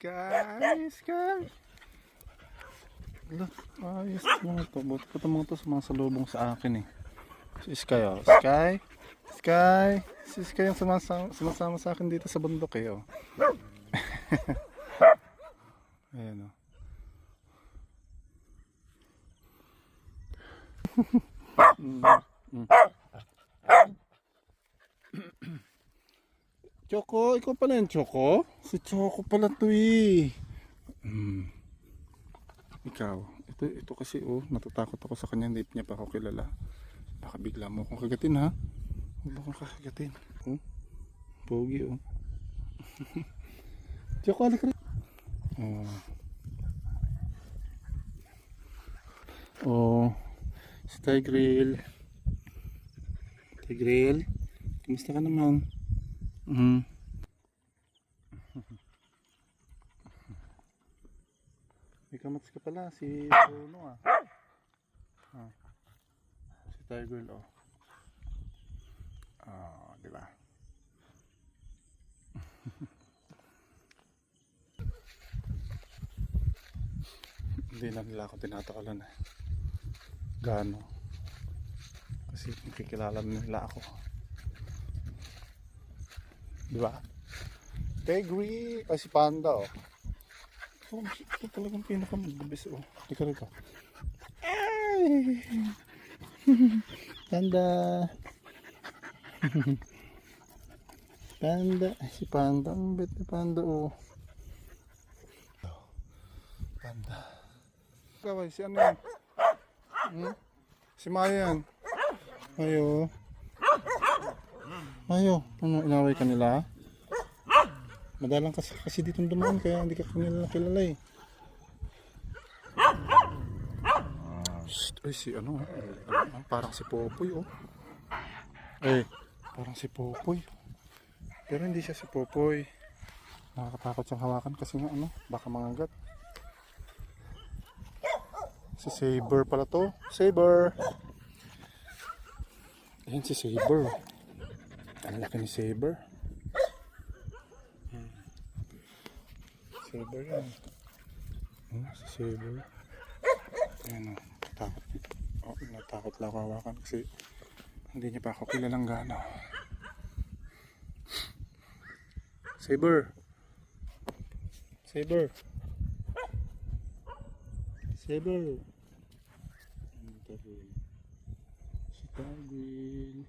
Sky, Sky. Ala, ayos mga to. Buti pa itong mga to sa mga salubong sa akin eh. Si Sky oh. Sky. Sky. Si Sky yung sumasama sa akin dito sa bundok eh oh. Ayan oh. Choco, ikaw pala yung Choco? Si Choco pala to eh. Ikaw, ito kasi oh, natatakot ako sa kanya, hindi niya pa ako kilala. Baka bigla mo akong kagatin ha. Huwag mo akong kakagatin. Oh, pogi oh. Choco, alik rin. Oh, si Tigril. Tigril, kumusta ka naman? May kamats ka pala, si Bruno ah. Si Tigril oh. Di ba? Hindi na nila ako tinatakalan eh. Gaano? Kasi nakikilala nila ako. Di ba? Tigri! Ay si Panda oh. Ito talagang pinakamagabis oh. Ika rito. Ay! Panda! Panda! Si Panda. Ang bet ni Panda oh. Panda. Kaway, si ano yan? Si Maya yan. Ayo. Ayo. Ano, inaway ka nila? Madalang kasi ditong dumaan kaya hindi ka kanila kilala eh. Ay si ano, parang si Popoy oh. Parang si Popoy. Pero hindi siya si Popoy. Nakakatakot siyang hawakan kasi nga ano, baka mangagat. Si Saber pala to. Saber. Ayan si Saber. Ang laki ni Saber. Saber yan. Si Saber. Ayan o. Takot. Natakot lang ako hawakan kasi hindi niya pa ako kilalang gana. Saber. Saber. Saber. Si Tigril.